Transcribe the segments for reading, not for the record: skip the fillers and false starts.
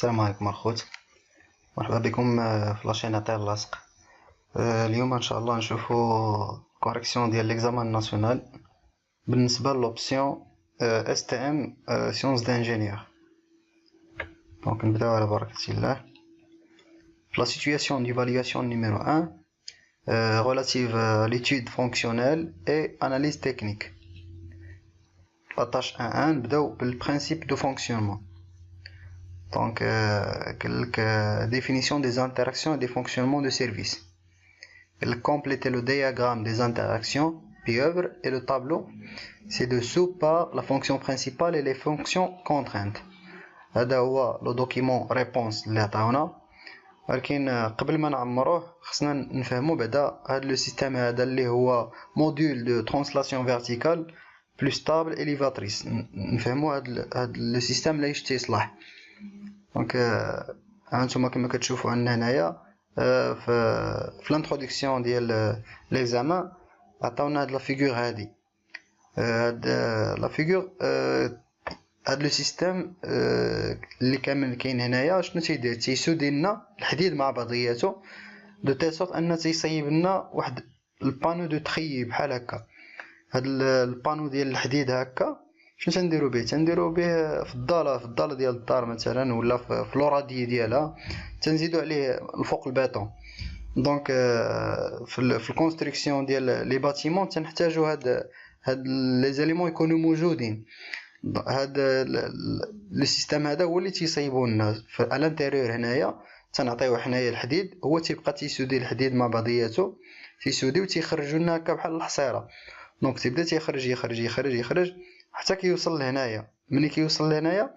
السلام عليكم الخوت. مرحبا بكم في لاشين تاع اللاصق. اليوم ان شاء الله نشوفوا كوريكسيون ديال ليكزامان ناسيونال بالنسبه لوبسيون اس تي ام سيونس دانجينيور. دونك نبداو على بركه الله. في لا سيتوياسيون ديفاليواسيون نيميرو 1 relative à l'étude fonctionnelle et analyse technique. La tâche 1 نبداو بالprincipe de fonctionnement. Donc, quelques définitions des interactions et des fonctionnements de service. Compléter le diagramme des interactions pieuvres et le tableau ci-dessous par la fonction principale et les fonctions contraintes. هذا هو le document réponse اللي عطاونا. ولكن قبل ما نعمروه خصنا نفهمو بعدا هذا لو سيستيم هذا اللي هو موديل دو ترانسلاسيون فيرتيكال بلو ستابل إليفاتريس. نفهمو هذا لو سيستيم لا يصلح. دونك هانتوما كما كتشوفوا عندنا هنايا في الانتروداكسيون ديال ليكزامان عطاونا هاد لا فيغور هادي. هاد لا فيغور هاد لو سيستيم اللي كامل كاين هنايا شنو تيدير؟ تيسودي لنا الحديد مع بعضياتو دو تيل سورت ان تيصايب لنا واحد البانو دو تري بحال هكا. هاد البانو ديال الحديد هكا شنو تنديرو به؟ تنديرو به في الضاله ديال الدار مثلا، ولا في لورادي ديالها تنزيدو عليه الفوق الباتون. دونك في الكونستركسيون ديال لي باتيمون تنحتاجو هاد لي زاليمون يكونوا موجودين. هاد لو سيستيم هذا هو اللي تيصايبو لنا على الانتيريور. هنايا تنعطيوه حنايا الحديد، هو تيبقى تيسودي الحديد مع بعضياتو، تيسودي وتيخرجوا لنا هكا بحال الحصيره. دونك تيبدا تيخرج يخرج يخرج يخرج حتى كيوصل لهنايا. ملي كيوصل لهنايا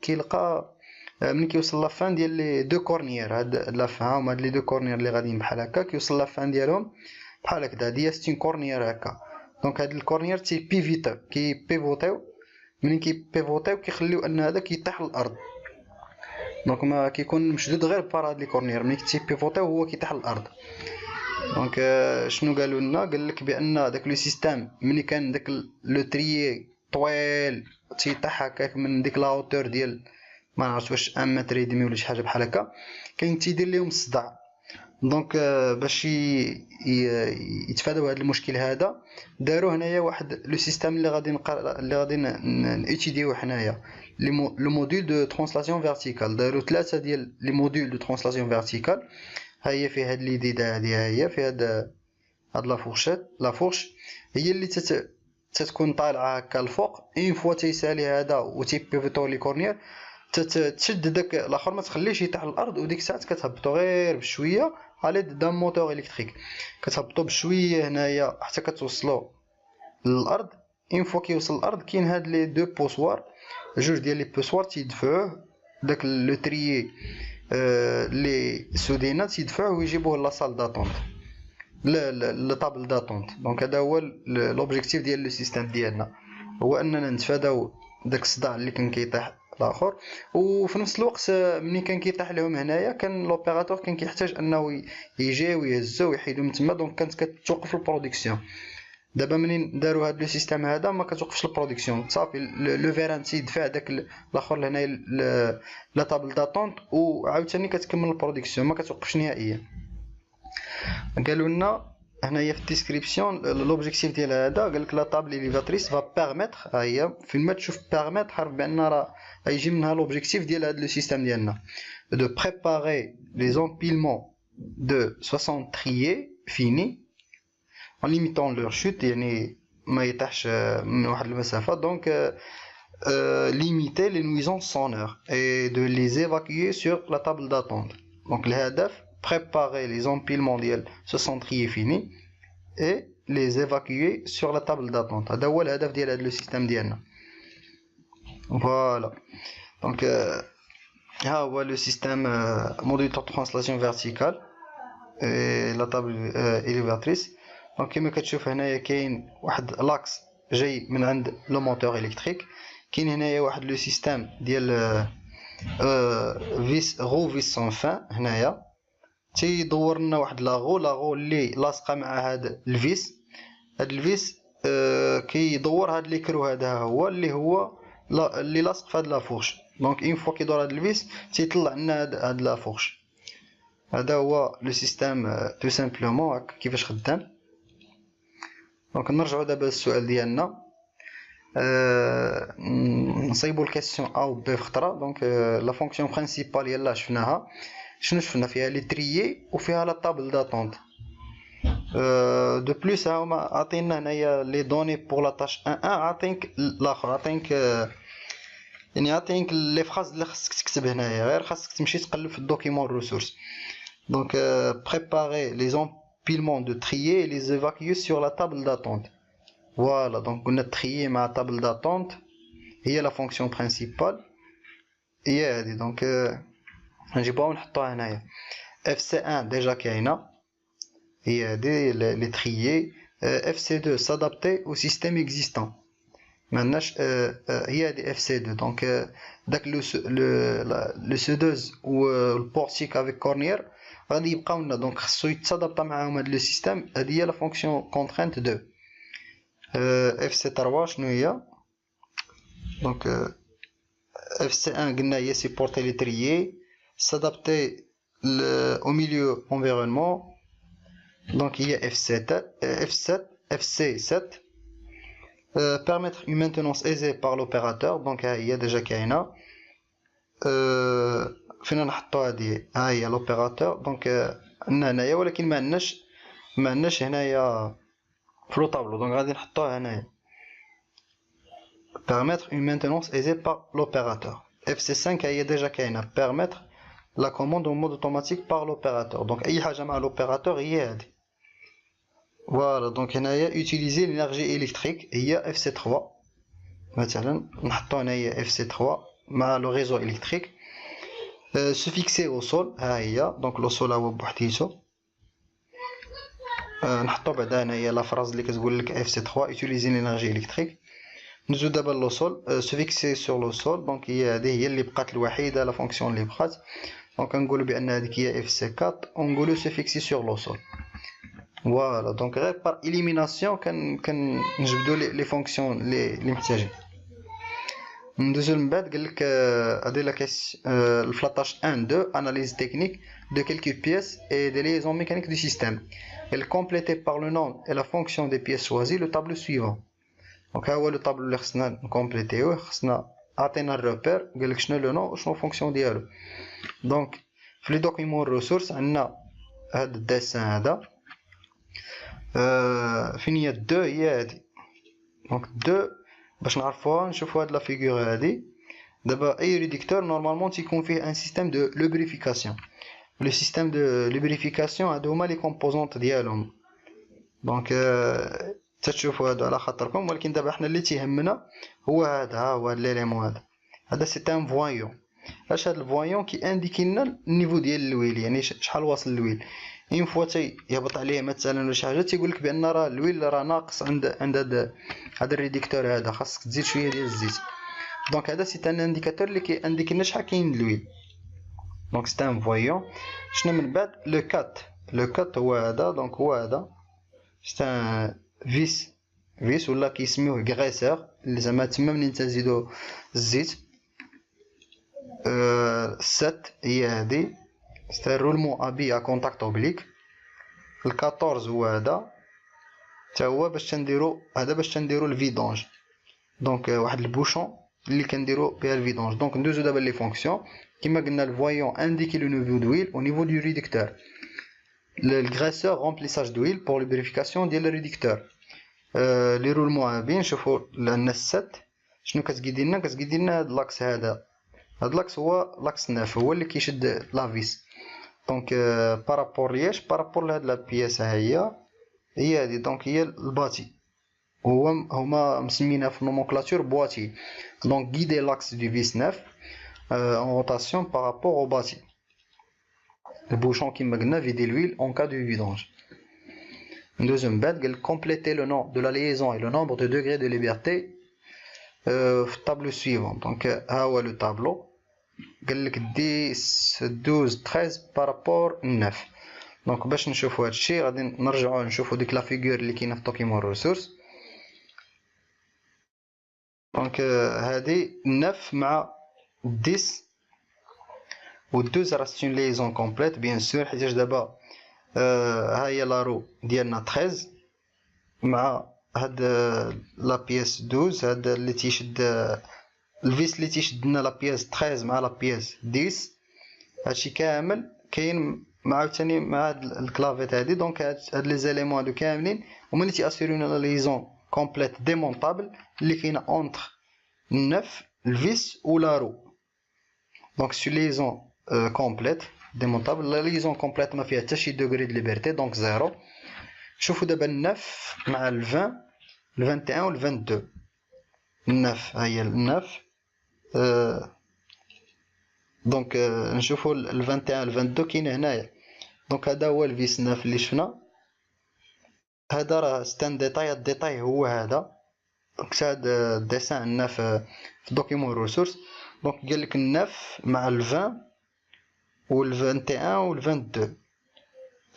كيلقى ملي كيوصل لافان ديال لي دو كورنيير. هاد لافان هاد لي دو كورنيير اللي غاديين بحال هكا كيوصل لافان ديالهم بحال هكذا ديال كورنيير هكا. دونك هاد الكورنيير بيفوتيو. ملي كيبيفوتيو كيخليو ان هذا كيطيح للارض. دونك ما كيكون مشدود غير بار هاد لي كورنيير. ملي كيبيفوتيو هو كيطيح للارض. دونك شنو قالوا لنا؟ قال لك بان داك لو سيستيم ملي كان داك لو تريي طويل تيطيح هكاك من ديك لا هوتور ديال ما نعرفش واش 1 متر ودمي ولا شي حاجه بحال هكا، كاين تيدير لهم الصداع. دونك باش يتفاداو هذا المشكل هذا داروا هنايا واحد لو سيستيم اللي غادي نيتيديو حنايا لو موديل دو ترانسلاسيون فيرتيكال. داروا 3 ديال لي موديل دو ترانسلاسيون فيرتيكال. ها هي في هاد لي ديدا هادي، ها هي في هاد لا فورش هي اللي تتكون طالعه هكا الفوق. اون فوا تيسالي هذا وتيبيفوتو لي كورنيير تشد داك الاخر ما تخليش يطيح للارض، وديك الساعه كتهبطو غير بشويه على دام موتور الكتريك. كتهبطو بشويه هنايا حتى كتوصلو للارض. اون فوا كيوصل للارض كاين هاد لي دو بوسوار، جوج ديال لي بوسوار تيدفعوه داك لو تريي لي سودينا تيدفعوه ويجيبوه لا صال داتونت لا طابل داتونت. دونك هذا هو لوبجيكتيف ديال لو سيستيم ديالنا، هو اننا نتفاداو داك الصداع اللي كان كيطيح الاخر. وفي نفس الوقت ملي كان كيطيح لهم هنايا كان لوبيراتور كان كيحتاج انه يجي ويهزو ويحيدو من تما. دونك كانت كتوقف البرودكسيون. دابا منين داروا هاد لو سيستيم هذا ما كتوقفش البرودكسيون، صافي لو فيران تيدفع داك الاخر لهنايا لا طابل داتونت وعاوتاني كتكمل البرودكسيون ما كتوقفش نهائيا. قالوا لنا هنايا في الديسكريبسيون لوبجيكتيف ديال هذا، قال لك لا طابل إليفاتريس فا بيرميتر. ها هي فين ما تشوف بيرميتر عارف بان راه غيجي منها لوبجيكتيف ديال هذا لو سيستيم ديالنا دو بريباري لي زومبيلمون دو 60 تريي فيني en limitant leur chute، يعني ما يطيحش من واحد المسافه. دونك limiter les nuisances sonores et de les évacuer sur la table d'attente. donc الهدف préparer les empilements ديال 60 تريي فيني et les évacuer sur la table d'attente. هذا هو الهدف ديال هذا لو سيستيم ديالنا. فوالا دونك ها هو لو سيستيم موديل دو ترانسلاسيون فيرتيكال et la table élévatrice. دونك كما كتشوف هنايا كاين واحد لاكس جاي من عند لو موتور الكتريك. كاين هنايا واحد لو سيستيم ديال فيس سون فان. هنايا تيدور لنا واحد لاغو اللي لاصقه مع هاد الفيس. هاد الفيس كيدور هاد ليكرو هذا هو اللي لاصق في هاد لافورش. دونك اون فوا كيدور هاد الفيس تيطلع لنا هاد لا فورش. هذا هو لو سيستيم تو سامبلومون كيفاش خدام. دونك نرجعو دابا للسؤال ديالنا، نصيبو الكيسيون ا و بي في خطره. دونك لا فونكسيون برينسيبال يلاه شفناها، شنو شفنا فيها؟ لي تريي وفيها لا طابل داتونت. دو بليس ها هما عطينا هنايا لي دوني بور لا طاش 1 عطينك الاخر، عطينك يعني عطينك لي فراز اللي خاصك تكتب هنايا، غير خاصك تمشي تقلب في الدوكيمون ريسورس. دونك préparer les empilements de trier et les évacuer sur la table d'attente. Voilà, donc on a trié ma table d'attente, هي la fonction principale. هي هادي دونك نجيبوها ونحطوها هنايا. fc1 déjà كاينه، هي هادي les trier. fc2 s'adapter au système existant. معناش هي هادي fc2. دونك داك لو سودوز و البورتيك افيك كورنيير غادي يبقاو لنا، دونك خصو يتصادابطا معاهم هاد لو سيستيم. هادي هي لا فونكسيون كونترينت 2. fc3 شنو هي؟ دونك fc1 قلنا هي سيبورتي لي تريي، s'adapter au milieu environnement. دونك هي fc7 permettre une maintenance aisée par l'opérateur. دونك ها هي ديجا كاينه. فين نحطو هادي؟ ها هي لوبيراتور. دونك عندنا هنايا ولكن ما عندناش هنايا في لو طابلو، دونك غادي نحطوها هنايا. permettre une maintenance aisée par l'opérateur. fc5 هي ديجا كاينه، permettre la commande en mode automatique par l'opérateur. دونك اي حاجه مع لوبيراتور هي هادي. فوالا دونك هنايا utiliser l'énergie électrique هي fc3 مثلا، نحطو هنايا fc3 مع لو ريزو الكتريك. se fixer au sol ها هي، دونك لو سول هو بوحديتو. نحطو بعدا هنايا لا فراز اللي كتقول لك fc3 utiliser l'énergie électrique. ندوزو دابا لو سول se fixer sur le sol. دونك هي هذه هي اللي بقات الوحيده لا فونكسيون اللي بقات. دونك نقولوا بان هذيك هي fc4 ونقولوا se fixer sur le sol. فوالا دونك غير بار إليميناسيون كنجبدو لي فونكسيون اللي محتاجين. ندوزو من بعد قالك هادي لا كاس الفلاطاش 1 2 اناليز تكنيك de quelques pièces et des liaisons mécaniques du système. Elle complétée par le nom et la fonction des pièces choisies le tableau suivant. دونك ها هو لو طابلو اللي خصنا نكومبليتيوه. خصنا عطينا الروبير قالك شنو لو نون وشنو فونكسيون ديالو. دونك في لي دوكيمون ريسورس عندنا هاد الديسان هذا. فين هي 2 هي هادي. دونك 2 باش نعرفوها نشوفوا هاد لا فيغور هادي. دابا اي ريديكتور نورمالمون تيكون فيه ان سيستيم دو لوبريفيكاسيون. لو سيستيم دو لوبريفيكاسيون هادو هما لي كومبوزونط ديالهم. دونك تتشوفوا هادو على خاطركم، ولكن دابا حنا اللي تيهمنا هو هذا. ها هو ليليمون هذا سي ان فوايون. اش هاد الفوايون كي انديكي لنا النيفو ديال الويل، يعني شحال واصل الويل. اين فوا يهبط عليه مثلا ولا شي حاجه تيقول لك بان راه الويل راه ناقص عند هذا الريديكتور هذا، خاصك تزيد شويه ديال الزيت. دونك هذا سي ان انديكاتور اللي كيانديكي لنا شحال كاين الويل. دونك سي ان فوايون. شنو من بعد لو كات هو هذا. دونك هو هذا سي ان فيس ولا كيسميوه غريسور، اللي زعما تما منين تزيدو الزيت. 7 هي هذه سي رولمون ابي ا كونتاكت اوبليك. 14 هو هذا حتى هو باش تنديرو الفيدونج. دونك واحد البوشون اللي كنديرو بها الفيدونج. دونك ندوزو دابا لي فونكسيون كما قلنا. الفوايون انديكي لو نيفو دويل au niveau du réducteur. Le graisseur remplissage d'huile pour la vérification ديال الريديكتور. لي رولمون ابي نشوفو عندنا 7 شنو كتقيد لنا. كتقيد لنا هاد لاكس هذا. هاد لاكس هو لاكس 9 هو اللي كيشد لافيس. دونك بارابور لياش بارابور لهاد لا بياس هي هادي. دونك هي الباتي هما مسمينها في النومونكلاتور بواتي. دونك غيدي لاكس دو فيس 9 en rotation par rapport au bâti. Le bouchon qui m'a vider l'huile en cas de vidange. Deuxième bête, compléter le nom de la liaison et le nombre de degrés de liberté. Tableau suivant. Donc, le tableau. 10, 12, 13 par rapport 9. Donc, باش نشوفوا هاد الشيء غادي نرجعوا نشوفوا ديك لا فيغور اللي كاينه في دوكيمون ريسورس. دونك هادي 9 مع 10 و 12 راه سي اون ليزون كومبليت بيان سور، حيتاش دابا ها هي لا رو ديالنا 13 مع هاد لا بياس 12، هاد اللي تيشد الفيس اللي تيشد لنا لا بياس 13 مع لا بياس 10، هادشي كامل كاين مع عاوتاني مع هاد الكلافيت هادي. دونك هاد لي زيليمون هادو كاملين هما اللي تيأسيريونا لا ليزون كومبليت ديمونطابل اللي كاينه اونتر النف الفيس و لا رو. دونك سي ليزون كومبليت ديمونطابل. لا ليزون كومبليت ما فيها حتى شي دوغري د ليبرتي دونك زيرو. شوفوا دابا النف مع ال 20 ال 21 و ال 22. النف ها هي النف دونك نشوفوا ال 21 ال 22 كاين هنايا. دونك هذا هو الفيس ناف اللي شفنا، هذا راه ستان ديتاي، الديتاي هو هذا. دونك هذا الديسان عندنا في دوكيمون ريسورس. دونك قال لك الناف مع ال 20 وال 21 وال 22.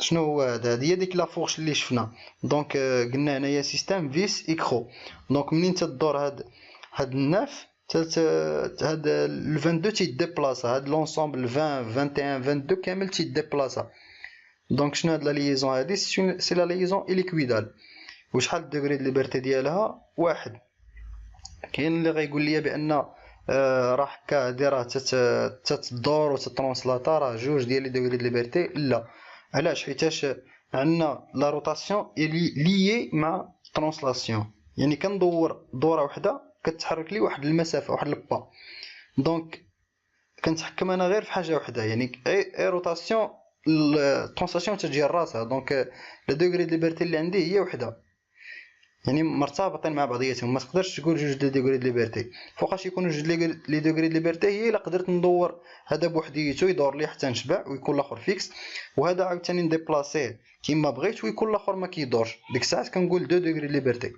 شنو هو هذا؟ هي ديك لا فورش اللي شفنا. دونك قلنا هنايا سيستم فيس ايكرو. دونك منين تدور هاد الناف هاد ال 22 تيديبلاصا، هاد لونسومبل 20 21 22 كامل تيديبلاصا. دونك شنو هاد لا ليزون هادي؟ سي لا ليزون اليكويدال. وشحال الدوغري د ليبرتي ديالها؟ واحد. كاين اللي غيقول لي بان راه هكا هادي راه تتدور و تترونسلاطا راه جوج ديال لي دوغري د ليبرتي. لا، علاش؟ حيتاش عندنا لا روتاسيون ليي مع ترونسلاسيون، يعني كندور دوره وحده كتحرك لي واحد المسافه واحد البا. دونك كنتحكم انا غير في حاجه وحده، يعني اي روتاسيون الترونسلاسيون تجي راسها. دونك لا دوغري د ليبرتي اللي عندي هي وحده، يعني مرتبطين مع بعضياتهم. ما تقدرش تقول جوج ديال دوغري د ليبرتي. فوقاش يكونوا جوج لي دوغري د ليبرتي؟ هي الا قدرت ندور هذا بوحديته يدور لي حتى نشبع ويكون الاخر فيكس، وهذا عاوتاني نديبلاسيه كيما بغيت ويكون الاخر ما كيدورش. ديك الساعات كنقول 2 دوغري د ليبرتي.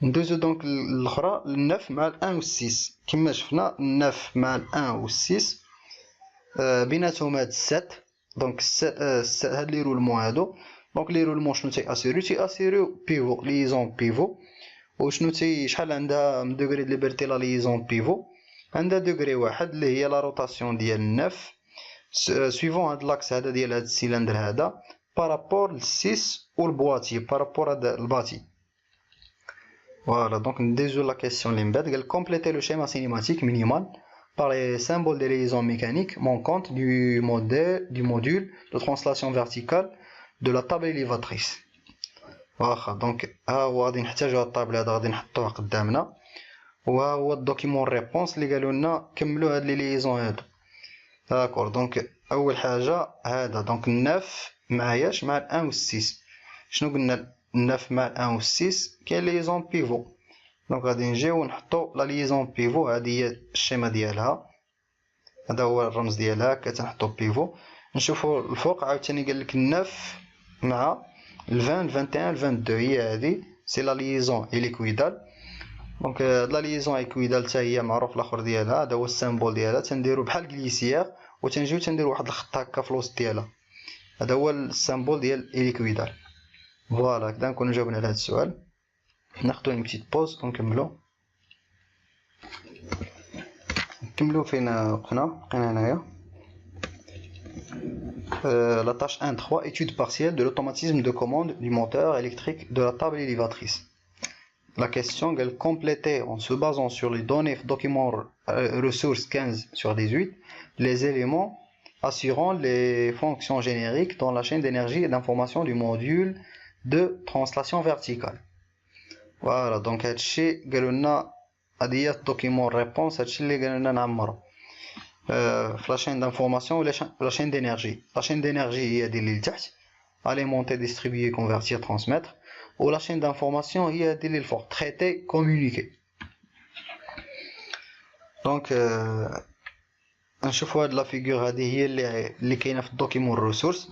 ندوزو دونك الاخرى النف مع ال1 و 6. كما شفنا النف مع ال1 و 6 بيناتهم هاد 7. دونك هاد لي رولمون هادو، دونك لي رولمون شنو تيأسيريو بيفو ليزون بيفو. وشنو شحال عندها من دوغري د ليبرتي لا ليزون بيفو؟ عندها دوغري واحد اللي هي لا روتاسيون ديال النف سويفون هاد لاكس هذا ديال هاد السيلندر هذا بارابور ل 6 و البواتي بارابور هاد الباتي. فوالا دونك نديزو لا كيسيون اللي من بعد. قال كومبليتي لو شيما سينيماتيك مينيمال par les symboles des liaisons mécaniques manquantes du module de translation verticale de la table élévatrice. واخا دونك ها هو غادي نحتاجو هاد الطابل هذا غادي نحطوه قدامنا، وها هو الدوكيمون ريبونس اللي قالوا لنا كملوا هاد لي ليزون هادو. داكور دونك اول حاجه هذا دونك الناف معاياش مع ال1 و 6. شنو قلنا؟ الناف مع ال1 و 6 كاين ليزون بيفو. دونك غادي نجيو نحطو لا ليزون بيفو. هذه هي الشيما ديالها، هذا هو الرمز ديالها كتنحطو بيفو. نشوفو الفوق عاوتاني قالك الناف مع ال 20 ال 21 ال 22 هي هذه سي لا ليزون اليكويدال. دونك لا ليزون اليكويدال حتى هي معروف الاخر ديالها، هذا هو السيمبول ديالها. تنديرو بحال كليسيير وتنجيو تنديرو واحد الخط هكا في الوسط ديالها، هذا هو السيمبول ديال اليكويدال. فوالا كدا نكونو جاوبنا على هذا السؤال. ناخدو اون بيتيت بوز ونكملو فين وقفنا. بقينا هنايا la tâche 1.3 étude partielle de l'automatisme de commande du moteur électrique de la table élévatrice. La question est compléter en se basant sur les données document ressources 15 sur 18 les éléments assurant les fonctions génériques dans la chaîne d'énergie et d'information du module de translation verticale. Voilà, donc هادشي قالوا لنا هادي هي الدوكيمون ريبونس، هادشي اللي قالوا لنا نعمرو في لاشين دانفورماسيون ولا لاشين دينيرجي. لاشين دينيرجي هي هادي اللي لتحت اليمونتي ديستريبيي كونفرتير ترانسميتر، و لاشين دانفورماسيون هي هادي اللي الفوق تريتي كومونيكي. دونك نشوفوا هاد لا فيغور هادي هي اللي كاينه في الدوكيمون ريسورس،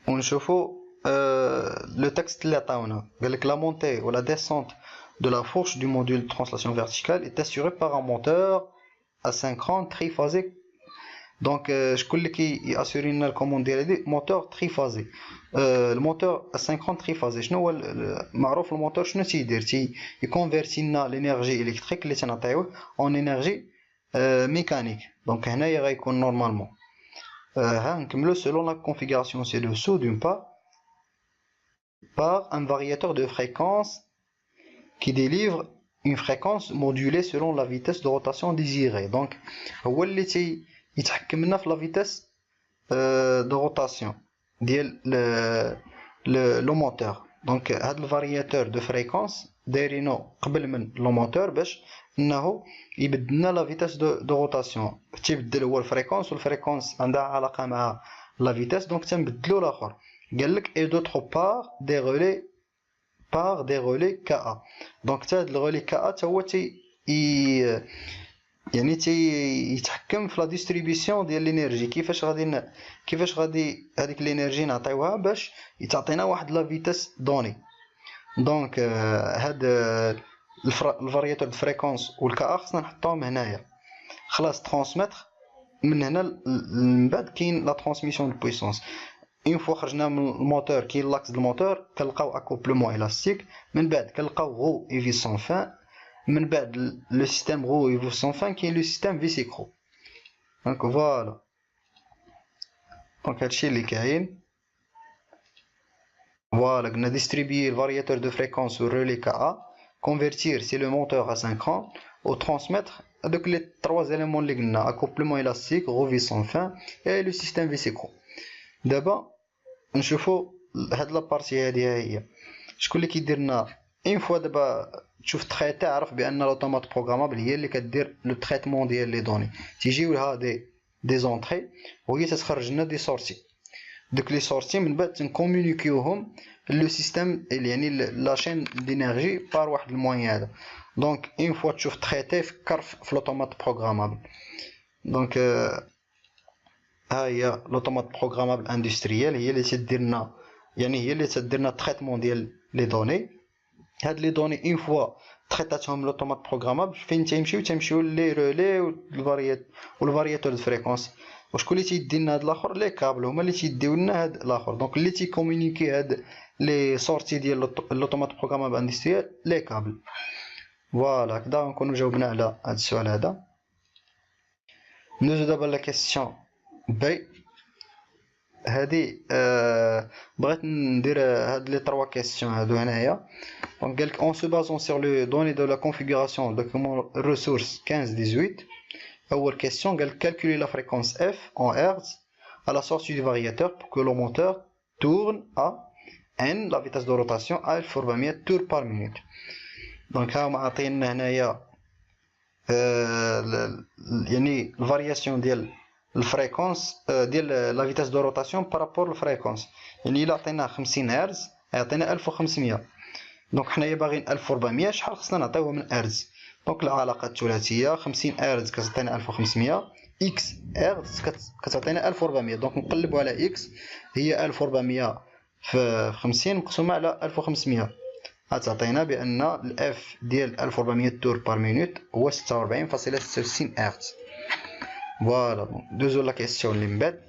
ونشوفوا le texte اللي عطاونا. قالك la montée ou la descente de la fourche du module de translation verticale est assurée par un moteur asynchrone triphasé Donc شكون اللي كيأسوري لنا الكوموند ديال هادي موتور تريفازي. الموتور اسينكرون تريفازي شنو هو معروف الموتور شنو تيدير يكونفيرتي لنا لينيرجي الكتريك اللي تنعطيوه اون انرجي ميكانيك. دونك هنايا غيكون نورمالمون ها نكملو selon la configuration ci-dessous d'une part par un variateur de fréquence qui délivre une fréquence modulée selon la vitesse de rotation désirée. Donc هو اللي يتحكم لنا في لا فيتاس دو روتاسيون ديال لو موتور. دونك هاد الفارياتور دو فريكونس دايرينو قبل من لو موتور باش انه يبدل لنا لا فيتاس دو روتاسيون. تيبدل هو الفريكونس والفريكونس عندها علاقه مع لا فيتاس دونك تنبدلو الاخر. قال لك اي دوطخ بار دي رولي كا. دونك حتى هاد الرولي كا تا هو يعني يتحكم في لا ديستريبيسيون ديال الانرجي. كيفاش غادي هذيك الانرجي نعطيوها باش تعطينا واحد لا فيتاس دوني. دونك هاد الفارياتور دو فريكونس والكا خصنا نحطوهم هنايا. خلاص ترانسميتر من هنا من بعد كاين لا ترانسميسيون دو بويسونس. اون فوا خرجنا من الموتور كاين لاكس دو الموتور كنلقاو اكوبلمون الاستيك. من بعد كنلقاو غو ايفي سون فان. من بعد لو سيستيم غو ايفي سون فان كاين لو سيستيم فيسيكرو. دونك فوالا دونك هادشي اللي كاين. فوالا قلنا ديستريبيي الفارياتور دو فريكونس والرولي كا convertir c'est le moteur asynchrone au transmettre avec les trois éléments اللي قلنا accouplement élastique revis sans fin et le système vésicro. دابا نشوفوا هاد لابارتي هادي هي شكون اللي كيدير لنا اون فوا. دابا تشوف تريتي عرف بان لوطومات بروغرامابل هي اللي كدير لو تريتمون ديال لي دوني. تيجيو لها دي زونطري وهي تتخرج لنا دي سورتي. دوك لي سورتي من بعد تنكومونيكيوهم لو سيستيم يعني لا شين دينيرجي بار واحد الموين هذا. دونك اون فوا تشوف تريتي فكر في لوطومات بروغرامابل. دونك ها هي لوطومات بروغرامابل اندستريال هي اللي تدير لنا يعني هي اللي تدير لنا تريتمون ديال لي دوني. هاد لي دوني اون فوا تريتاتهم لوطومات بروغرامابل فين تيمشيو لي رولي والفارياتور دو فريكونس. وشكون اللي تيدي لنا هاد الاخر لي كابل هما اللي تيديو لنا هاد الاخر. دونك اللي تيكومونيكي هاد لي سورتي ديال لوطومات بروغرامابل اندستريال لي كابل. فوالا هكذا نكونوا جاوبنا على هاد السؤال هذا. ندوزو دابا لا كيسيون بي. هادي بغيت ندير هاد لي 3 كيسيون هادو هنايا. دونك قالك اون سو بازون سور لو دوني دو لا كونفيغوراسيون دوكيمون ريسورس 15-18. أول question قال calculer la fréquence f en Hz à la sortie du variateur pour que le moteur tourne à n la vitesse de rotation à 1400 tours par minute. donc ها معطينا هنايا يعني الفارياسيون ديال الفريكونس ديال لا فيتاس دو روتاسيون بارابور للفريكونس. يعني الا عطينا 50 هرتز يعطينا 1500. دونك حنايا باغيين 1400 شحال خصنا نعطيوه من هرتز. دونك العلاقه الثلاثيه 50 هرتز كتعطينا 1500 اكس هرتز كتعطينا 1400. دونك نقلبوا على اكس هي 1400 في 50 مقسومه على 1500 غتعطينا بان الاف ديال 1400 تور بار مينوت هو 46.66 هرتز. فوالا دوزو لا كيسيون اللي من بعد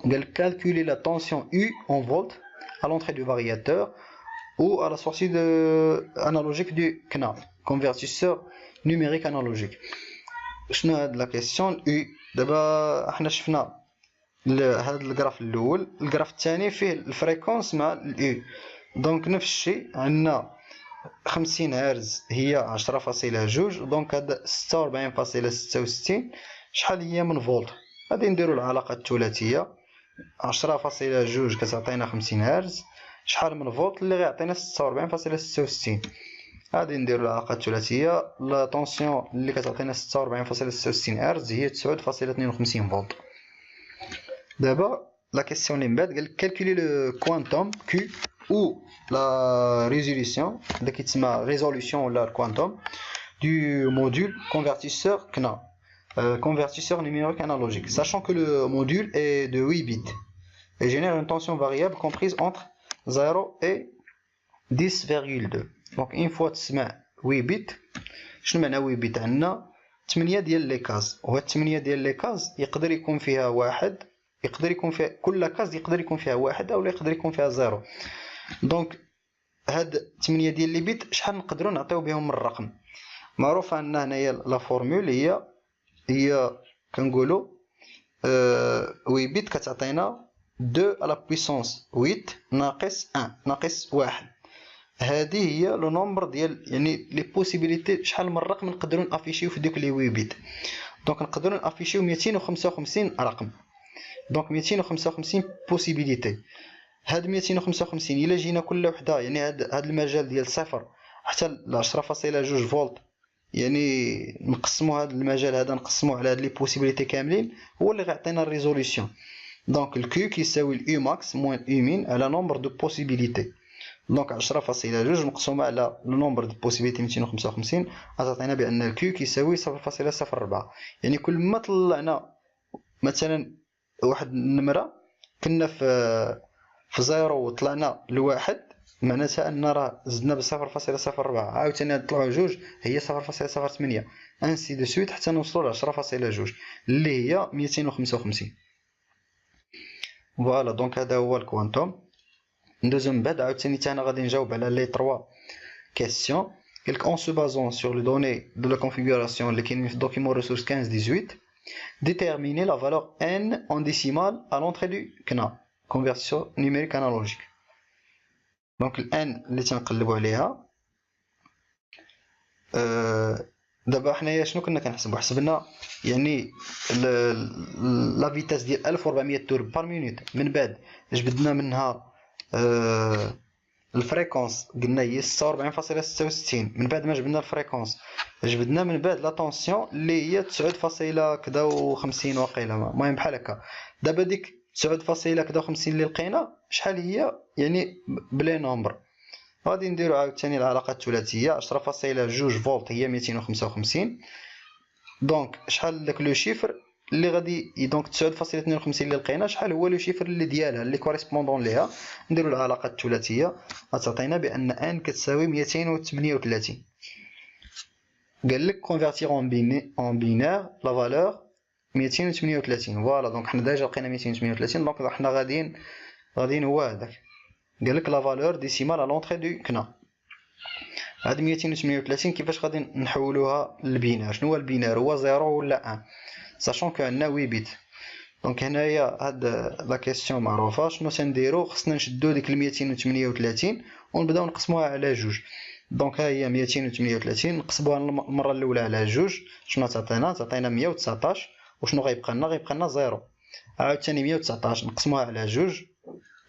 قال calculer la tension U en volts à l'entrée du variateur ou à la sortie analogique du CNA convertisseur numérique analogique. شنو هاد لا كيسيون U؟ دابا حنا شفنا هاد الجراف الاول. الجراف الثاني فيه الفريكونس مع اليو. دونك نفس الشيء عندنا 50 هرتز هي 10.2. دونك هاد 46.66 شحال هي من فولت. غادي نديرو العلاقه الثلاثيه 10.2 كتعطينا 50 هرتز شحال من فولت اللي غيعطينا 46.66. غادي نديرو العلاقه الثلاثيه. لا طونسيون اللي كتعطينا 46.66 هرتز هي 9.52 فولت. دابا لا كيسيون اللي من بعد قال calculer le quantum Q ou la résolution اللي كيتسمى ريزوليوشن ولا الكوانتوم du module convertisseur CNA convertisseur numérique analogique, sachant que le module est de 8 bits et génère une tension variable comprise entre 0 et 10,2. donc une fois تسمع 8 bits شنو معنى 8 bits؟ عندنا 8 ديال لي كاز، وهاد 8 ديال لي كاز يقدر يكون فيها واحد، يقدر يكون فيها كل كاز يقدر يكون فيها واحد او يقدر يكون فيها زيرو. دونك هاد 8 ديال لي بيت شحال نقدروا نعطيو بهم من الرقم؟ معروف عندنا هنايا لا فورمول هي كنقولوا 8 بيت كتعطينا 2 على بويسونس 8 ناقص 1 ناقص 1. هذه هي لو نومبر ديال يعني لي بوسيبيليتي شحال من رقم نقدروا نافيشيو في دوك لي 8 بيت. دونك نقدروا نافيشيو 255 رقم. دونك 255 بوسيبيليتي. هاد 255 الا جينا كل وحده يعني هاد المجال ديال صفر حتى ل 10.2 فولت، يعني نقسموا هاد المجال هذا نقسموه على هاد لي بوسيبيليتي كاملين، هو اللي غيعطينا الريزوليسيون. دونك الكيو كيساوي الاو ماكس موان او مين على نومبر دو بوسيبيليتي. دونك 10.2 مقسومه على لو نومبر دو بوسيبيليتي 255 غتعطينا بان الكيو كيساوي 0.04. يعني كل ما طلعنا مثلا واحد النمره كنا في زيرو وطلعنا لواحد، معناتها ان راه زدنا ب 0.04، عاوتاني نطلعو جوج هي 0.08 انسي دو سويت حتى نوصلوا ل 10.2 اللي هي 255. فوالا دونك هذا هو الكوانتوم. ندوزو من بعد عاوتاني حتى انا غادي نجاوب على لي 3 كيسيون. قالك اون سو بازون سور لي دوني دو لا كونفيغوراسيون اللي كاينين في الدوكيمون ريسورس 15 18 déterminer la valeur n en décimale à l'entrée du CNA conversion numérique analogique. دونك الان اللي تنقلبوا عليها دابا حنايا شنو كنا كنحسبوا؟ حسبنا يعني لا فيتاس ديال 1400 تور بار مينوت، من بعد جبدنا منها الفريكونس قلنا هي 46.66، من بعد ما جبدنا الفريكونس جبدنا من بعد لا طونسيون اللي هي 9.50 واقيلا، المهم بحال هكا. دابا ديك 9.50 اللي لقينا شحال هي يعني بلي نومبر، غادي نديرو عاوتاني العلاقه الثلاثيه 10.2 فولت هي 255. دونك شحال داك لو شيفر اللي غادي دونك 9.52 اللي لقينا شحال هو لو شيفر اللي ديالها اللي كوريسبوندون ليها، نديرو العلاقه الثلاثيه غتعطينا بان ان كتساوي 238. قال لك كونفيرتير اون بينير لا فالور 238. فوالا دونك حنا ديجا لقينا 238، دونك حنا غاديين هو هذاك. قال لك لا فالور ديسيمال ا لونطري دو كنا. هاد 238 كيفاش غادي نحولوها للبينار؟ شنو هو البينار؟ هو 0 ولا 1 ساشون كو عندنا 8 بيت. دونك هنايا هاد لا كيسيون معروفه، شنو تنديرو؟ خصنا نشدو ديك 238 ونبداو نقسموها على جوج. دونك ها هي 238 نقسموها المره الاولى على جوج، شنو تعطينا 119. وشنو غيبقى لنا؟ غيبقى لنا 0. عاوتاني 119 نقسموها على جوج،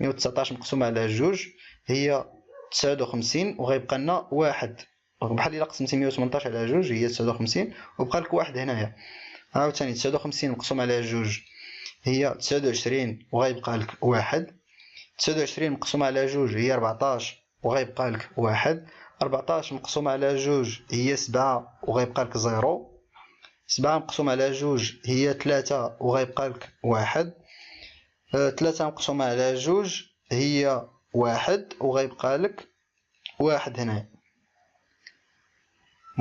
119 مقسومه على جوج هي 59 وغيبقى لنا واحد. بحال الا قسمتي 118 على جوج هي 59 وبقى لك واحد هنايا. عاوتاني 59 مقسوم على جوج هي 29 وغيبقى لك واحد. 29 مقسوم على جوج هي 14 وغيبقى لك واحد. 14 مقسوم على جوج هي 7 وغيبقى لك 0. 7 مقسوم على جوج هي 3 وغيبقى لك واحد. 3 مقسومة على جوج هي واحد وغيبقى لك واحد هنا.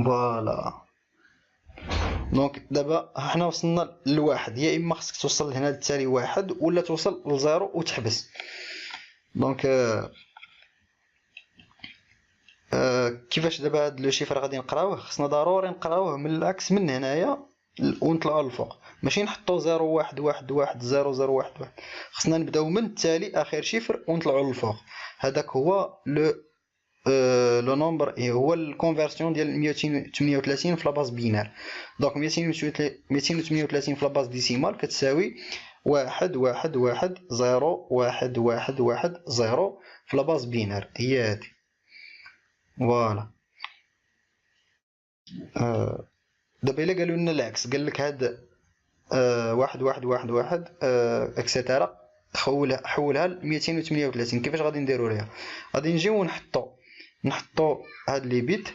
فوالا دونك دابا حنا وصلنا لواحد، يا اما خصك توصل هنا للتالي واحد ولا توصل لزيرو وتحبس. دونك كيفاش دابا هاد لو شيفر غادي نقراوه؟ خصنا ضروري نقراوه من العكس من هنايا ونطلعوا للفوق، ماشي نحطوا 0 1 1 1 0 0 1 1. خصنا نبداو من التالي اخر شيفر ونطلعوا للفوق. هذاك هو لو نومبر، هو الكونفيرسيون ديال 238 في لاباز بينار. دونك 238 في لاباز ديسيمال كتساوي 1 1 1 0 1 1 1 0 في لاباز بينار هي هذه. فوالا دابا الا قالوا لنا العكس، قال لك هاد 1 1 1 1 اكسيتيرا حولها ل 238، كيفاش غادي نديرو ليها؟ غادي نجيو نحطو هاد لي بيت،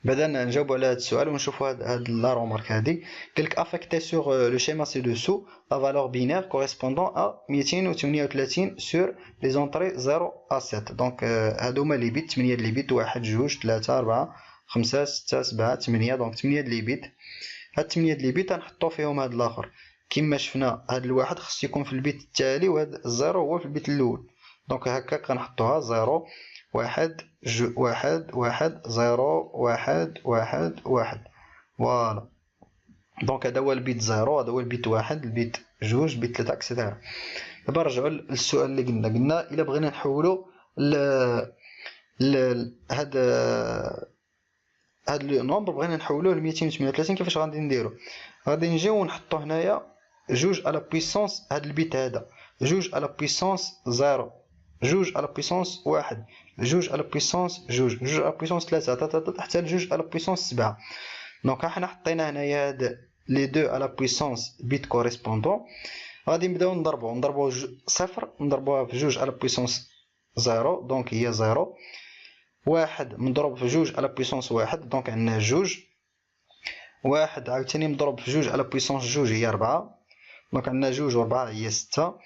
بعدا نجاوبو على هاد السؤال ونشوفو هاد لا رومارك هادي. قالك افيكتي سور لو شيما سي دوسو لا فالور بينير كوريسبوندون ا 238 سور لي زونطري 0 ا 7. دونك هادو هما لي بيت 8 لي بيت 1 2 3 4 5 6 7 8. دونك 8 د لي بيت. هاد 8 د لي بيت غنحطو فيهم هاد الاخر كما شفنا. هاد الواحد خصو يكون في البيت التالي وهاد الزيرو هو في البيت الاول. دونك هكاك غنحطوها 0 1 1 1 0 1 1 1. فوالا. دونك هذا هو البيت 0، هذا هو البيت 1، البيت 2، البيت 3 اكسيتيرا. دابا نرجعو للسؤال اللي قلنا الا بغينا نحولو هاد لو نومبر بغينا نحولوه ل 238. كيفاش غادي نديرو؟ غادي نجيو ونحطو هنايا 2 على بويسونس هاد البيت هذا، 2 على بويسونس 0، 2 على بويسونس 1، 2 على بويسونس 2، 2 على بويسونس 3 حتى ل 2 على بويسونس 7. دونك حنا حطينا هنايا هاد لي 2 على بويسونس بيت كوريسبوندون. غادي نبداو نضربو 0 نضربوها في 2 على بويسونس 0، دونك هي 0. 1 مضروب في 2 على بويسونس 1، دونك عندنا 2. 1 عاوتاني مضروب في 2 على بويسونس 2 هي 4، دونك عندنا 2 و 4 هي 6.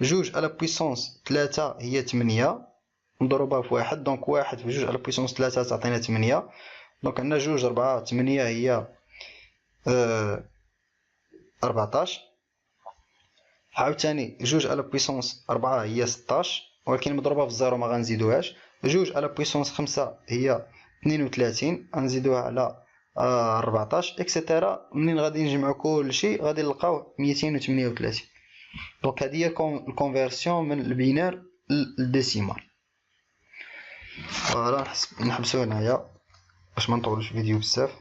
2 على بويسونس 3 هي 8 مضروبة في 1، دونك 1 في 2 على بويسونس 3 تعطينا 8. دونك عندنا 2 4 8 هي 14. عاوتاني 2 على بويسونس 4 هي 16، ولكن مضروبة في 0 ما غنزيدوهاش. 2 على بويسونس 5 هي 32 غنزيدوها على 14 اكسيتيرا. منين غادي نجمعو كلشي غادي نلقاو 238. دونك هادي هي الكونفيرسيون من البينار للديسيمال. فوالا نحبسو هنايا باش ما نطولوش الفيديو بزاف.